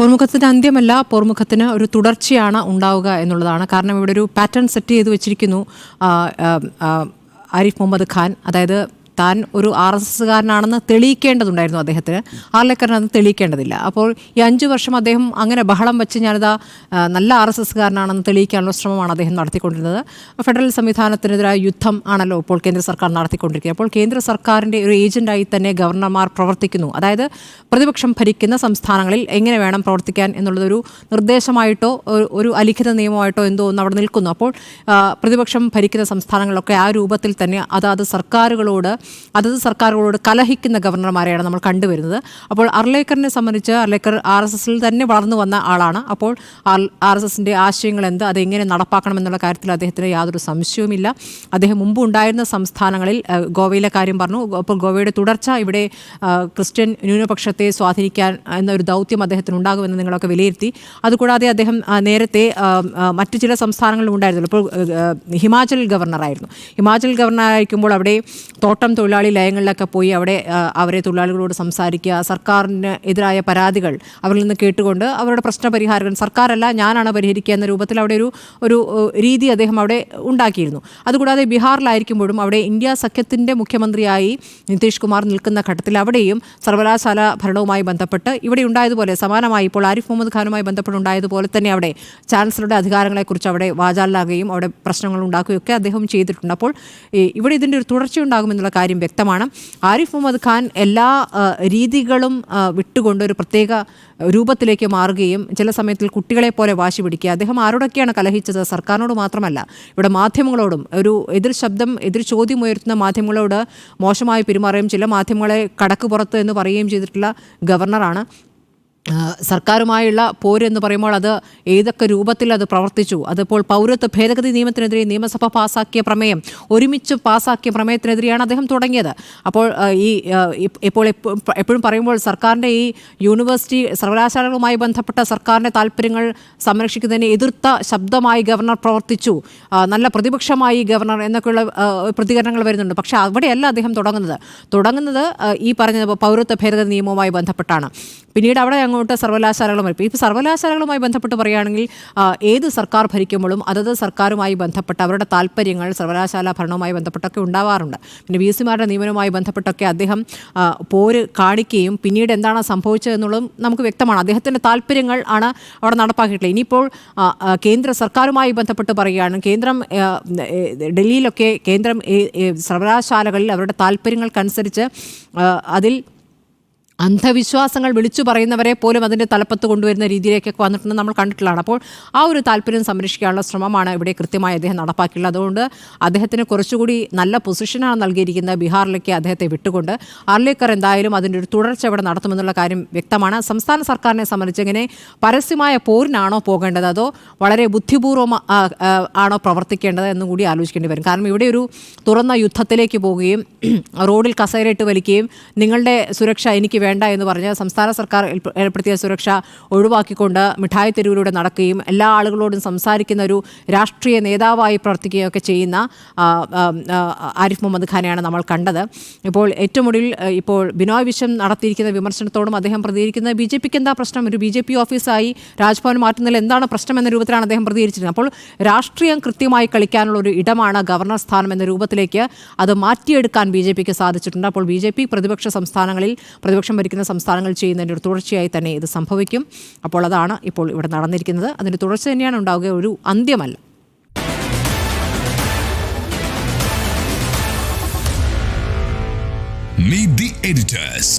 പോർമുഖത്തിന് അന്ത്യമല്ല, പോർമുഖത്തിന് ഒരു തുടർച്ചയാണ് ഉണ്ടാവുക എന്നുള്ളതാണ്. കാരണം ഇവിടെ ഒരു പാറ്റേൺ സെറ്റ് ചെയ്ത് വെച്ചിരിക്കുന്നു ആരിഫ് മുഹമ്മദ് ഖാൻ. അതായത് താൻ ഒരു RSSകാരനാണെന്ന് തെളിയിക്കേണ്ടതുണ്ടായിരുന്നു അദ്ദേഹത്തിന്. ആർലേക്കറിന് അത് തെളിയിക്കേണ്ടതില്ല. അപ്പോൾ ഈ 5 വർഷം അദ്ദേഹം അങ്ങനെ ബഹളം വെച്ച് ഞാനിതാ നല്ല RSSകാരനാണെന്ന് തെളിയിക്കാനുള്ള ശ്രമമാണ് അദ്ദേഹം നടത്തിക്കൊണ്ടിരുന്നത്. ഫെഡറൽ സംവിധാനത്തിനെതിരായ യുദ്ധം ആണല്ലോ ഇപ്പോൾ കേന്ദ്ര സർക്കാർ നടത്തിക്കൊണ്ടിരിക്കുന്നത്. അപ്പോൾ കേന്ദ്ര സർക്കാരിൻ്റെ ഒരു ഏജൻ്റായി തന്നെ ഗവർണർമാർ പ്രവർത്തിക്കുന്നു. അതായത് പ്രതിപക്ഷം ഭരിക്കുന്ന സംസ്ഥാനങ്ങളിൽ എങ്ങനെ വേണം പ്രവർത്തിക്കാൻ എന്നുള്ളതൊരു നിർദ്ദേശമായിട്ടോ ഒരു അലിഖിത നിയമമായിട്ടോ എന്തോ ഒന്ന് അവിടെ നിൽക്കുന്നു. അപ്പോൾ പ്രതിപക്ഷം ഭരിക്കുന്ന സംസ്ഥാനങ്ങളിലൊക്കെ ആ രൂപത്തിൽ തന്നെ അതത് സർക്കാരുകളോട് കലഹിക്കുന്ന ഗവർണർമാരെയാണ് നമ്മൾ കണ്ടുവരുന്നത്. അപ്പോൾ അർലേക്കറിനെ സംബന്ധിച്ച് അർലേക്കർ RSSൽ തന്നെ വളർന്നു വന്ന ആളാണ്. അപ്പോൾ RSSൻ്റെ ആശയങ്ങൾ എന്ത്, അതെങ്ങനെ നടപ്പാക്കണം എന്നുള്ള കാര്യത്തിൽ അദ്ദേഹത്തിന് യാതൊരു സംശയവുമില്ല. അദ്ദേഹം മുമ്പ് ഉണ്ടായിരുന്ന സംസ്ഥാനങ്ങളിൽ ഗോവയിലെ കാര്യം പറഞ്ഞു. അപ്പോൾ ഗോവയുടെ തുടർച്ച ഇവിടെ ക്രിസ്ത്യൻ ന്യൂനപക്ഷത്തെ സ്വാധീനിക്കാൻ എന്നൊരു ദൗത്യം അദ്ദേഹത്തിന് ഉണ്ടാകുമെന്ന് നിങ്ങളൊക്കെ വിലയിരുത്തി. അതുകൂടാതെ അദ്ദേഹം നേരത്തെ മറ്റു ചില സംസ്ഥാനങ്ങളിലും ഉണ്ടായിരുന്നല്ലോ. ഇപ്പോൾ ഹിമാചൽ ഗവർണറായിരുന്നു. ഹിമാചൽ ഗവർണറായിരിക്കുമ്പോൾ അവിടെ തോട്ടം തൊഴിലാളി ലയങ്ങളിലൊക്കെ പോയി അവരെ തൊഴിലാളികളോട് സംസാരിക്കുക, സർക്കാരിന് എതിരായ പരാതികൾ അവരിൽ നിന്ന് കേട്ടുകൊണ്ട് അവരുടെ പ്രശ്നപരിഹാരം സർക്കാരല്ല ഞാനാണ് പരിഹരിക്കുക എന്ന രൂപത്തിൽ അവിടെ ഒരു രീതി അദ്ദേഹം അവിടെ ഉണ്ടാക്കിയിരുന്നു. അതുകൂടാതെ ബീഹാറിലായിരിക്കുമ്പോഴും അവിടെ ഇന്ത്യ സഖ്യത്തിൻ്റെ മുഖ്യമന്ത്രിയായി നിതീഷ് കുമാർ നിൽക്കുന്ന ഘട്ടത്തിൽ അവിടെയും സർവകലാശാല ഭരണവുമായി ബന്ധപ്പെട്ട് ഇവിടെ ഉണ്ടായതുപോലെ സമാനമായി ഇപ്പോൾ ആരിഫ് മുഹമ്മദ് ഖാനുമായി ബന്ധപ്പെട്ടുണ്ടായതുപോലെ തന്നെ അവിടെ ചാൻസലറുടെ അധികാരങ്ങളെക്കുറിച്ച് അവിടെ വാചാലാകുകയും അവിടെ പ്രശ്നങ്ങൾ ഉണ്ടാക്കുകയൊക്കെ അദ്ദേഹം ചെയ്തിട്ടുണ്ട്. അപ്പോൾ ഇവിടെ ഇതിൻ്റെ ഒരു തുടർച്ചയുണ്ടാകുമെന്നുള്ള കാര്യം വ്യക്തമാണ്. ആരിഫ് മുഹമ്മദ് ഖാൻ എല്ലാ രീതികളും വിട്ടുകൊണ്ട് ഒരു പ്രത്യേക രൂപത്തിലേക്ക് മാറുകയും ചില സമയത്തിൽ കുട്ടികളെ പോലെ വാശി പിടിക്കുക. അദ്ദേഹം ആരോടൊക്കെയാണ് കലഹിച്ചത്? സർക്കാരിനോട് മാത്രമല്ല, ഇവിടെ മാധ്യമങ്ങളോടും ഒരു എതിർ ചോദ്യം ഉയർത്തുന്ന മാധ്യമങ്ങളോട് മോശമായി പെരുമാറുകയും ചില മാധ്യമങ്ങളെ കടക്ക് പുറത്ത് എന്ന് പറയുകയും ചെയ്തിട്ടുള്ള ഗവർണറാണ്. സർക്കാരുമായുള്ള പോരെന്ന് പറയുമ്പോൾ അത് ഏതൊക്കെ രൂപത്തിൽ അത് പ്രവർത്തിച്ചു. അതിപ്പോൾ പൗരത്വ ഭേദഗതി നിയമത്തിനെതിരെ നിയമസഭ ഒരുമിച്ച് പാസാക്കിയ പ്രമേയത്തിനെതിരെയാണ് അദ്ദേഹം തുടങ്ങിയത്. അപ്പോൾ എപ്പോഴും പറയുമ്പോൾ സർക്കാരിൻ്റെ ഈ യൂണിവേഴ്സിറ്റി സർവകലാശാലകളുമായി ബന്ധപ്പെട്ട സർക്കാരിൻ്റെ താല്പര്യങ്ങൾ സംരക്ഷിക്കുന്നതിനെ എതിർത്ത ശബ്ദമായി ഗവർണർ പ്രവർത്തിച്ചു, നല്ല പ്രതിപക്ഷമായി ഗവർണർ എന്നൊക്കെയുള്ള പ്രതികരണങ്ങൾ വരുന്നുണ്ട്. പക്ഷേ അവിടെയല്ല അദ്ദേഹം തുടങ്ങുന്നത് ഈ പറഞ്ഞ പൗരത്വ ഭേദഗതി നിയമവുമായി ബന്ധപ്പെട്ടാണ്. പിന്നീട് അവിടെ അങ്ങോട്ട് സർവകലാശാലകളുമായി ഇപ്പോൾ സർവകലാശാലകളുമായി ബന്ധപ്പെട്ട് പറയുകയാണെങ്കിൽ ഏത് സർക്കാർ ഭരിക്കുമ്പോഴും അതത് സർക്കാരുമായി ബന്ധപ്പെട്ട അവരുടെ താല്പര്യങ്ങൾ സർവകലാശാല ഭരണവുമായി ബന്ധപ്പെട്ടൊക്കെ ഉണ്ടാവാറുണ്ട്. പിന്നെ VC-മാരുടെ നിയമനവുമായി ബന്ധപ്പെട്ടൊക്കെ അദ്ദേഹം പോര് കാണിക്കുകയും പിന്നീട് എന്താണ് സംഭവിച്ചതെന്നുള്ളതും നമുക്ക് വ്യക്തമാണ്. അദ്ദേഹത്തിൻ്റെ താല്പര്യങ്ങൾ ആണ് അവിടെ നടപ്പാക്കിയിട്ടുള്ളത്. ഇനിയിപ്പോൾ കേന്ദ്ര സർക്കാരുമായി ബന്ധപ്പെട്ട് പറയുകയാണ്, ഡൽഹിയിലൊക്കെ കേന്ദ്രം സർവകലാശാലകളിൽ അവരുടെ താല്പര്യങ്ങൾക്കനുസരിച്ച് അതിൽ അന്ധവിശ്വാസങ്ങൾ വിളിച്ചു പറയുന്നവരെ പോലും അതിൻ്റെ തലപ്പത്ത് കൊണ്ടുവരുന്ന രീതിയിലേക്കൊക്കെ വന്നിട്ടുണ്ട് നമ്മൾ കണ്ടിട്ടുള്ളതാണ്. അപ്പോൾ ആ ഒരു താല്പര്യം സംരക്ഷിക്കാനുള്ള ശ്രമമാണ് ഇവിടെ കൃത്യമായി അദ്ദേഹം നടപ്പാക്കിയുള്ളത്. അതുകൊണ്ട് അദ്ദേഹത്തിന് കുറച്ചുകൂടി നല്ല പൊസിഷനാണ് നൽകിയിരിക്കുന്നത്. ബീഹാറിലേക്ക് അദ്ദേഹത്തെ വിട്ടുകൊണ്ട് അർലേക്കർ എന്തായാലും അതിൻ്റെ ഒരു തുടർച്ച ഇവിടെ നടത്തുമെന്നുള്ള കാര്യം വ്യക്തമാണ്. സംസ്ഥാന സർക്കാരിനെ സംബന്ധിച്ച് ഇങ്ങനെ പരസ്യമായ പോരിനാണോ പോകേണ്ടത് അതോ വളരെ ബുദ്ധിപൂർവ്വം ആണോ പ്രവർത്തിക്കേണ്ടത് എന്നും കൂടി ആലോചിക്കേണ്ടി വരും. കാരണം ഇവിടെ ഒരു തുറന്ന യുദ്ധത്തിലേക്ക് പോവുകയും റോഡിൽ കസേരയിട്ട് വലിക്കുകയും നിങ്ങളുടെ സുരക്ഷ എനിക്ക് വേണ്ട എന്ന് പറഞ്ഞ് സംസ്ഥാന സർക്കാർ ഏർപ്പെടുത്തിയ സുരക്ഷ ഒഴിവാക്കിക്കൊണ്ട് മിഠായി തെരുവിലൂടെ നടക്കുകയും എല്ലാ ആളുകളോടും സംസാരിക്കുന്ന ഒരു രാഷ്ട്രീയ നേതാവായി പ്രവർത്തിക്കുകയൊക്കെ ചെയ്യുന്ന ആരിഫ് മുഹമ്മദ് ഖാനെയാണ് നമ്മൾ കണ്ടത്. ഇപ്പോൾ ഏറ്റവും ഒടുവിൽ ഇപ്പോൾ ബിനോയ് വിശ്വം നടത്തിയിരിക്കുന്ന വിമർശനത്തോടും അദ്ദേഹം പ്രതികരിക്കുന്നത് BJPക്ക് എന്താ പ്രശ്നം, ഒരു BJP ഓഫീസായി രാജ്ഭവൻ മാറ്റുന്നതിൽ എന്താണ് പ്രശ്നം എന്ന രൂപത്തിലാണ് അദ്ദേഹം പ്രതികരിച്ചിരുന്നത്. അപ്പോൾ രാഷ്ട്രീയം കൃത്യമായി കളിക്കാനുള്ള ഒരു ഇടമാണ് ഗവർണർ സ്ഥാനം എന്ന രൂപത്തിലേക്ക് അത് മാറ്റിയെടുക്കാൻ BJPക്ക് സാധിച്ചിട്ടുണ്ട്. അപ്പോൾ BJP പ്രതിപക്ഷം ഭരിക്കുന്ന സംസ്ഥാനങ്ങൾ ചെയ്യുന്നതിൻ്റെ ഒരു തുടർച്ചയായി തന്നെ ഇത് സംഭവിക്കും. അപ്പോൾ അതാണ് ഇപ്പോൾ ഇവിടെ നടന്നിരിക്കുന്നത്. അതിൻ്റെ തുടർച്ച തന്നെയാണ് ഉണ്ടാവുക, ഒരു അന്ത്യമല്ല. Meet the editors.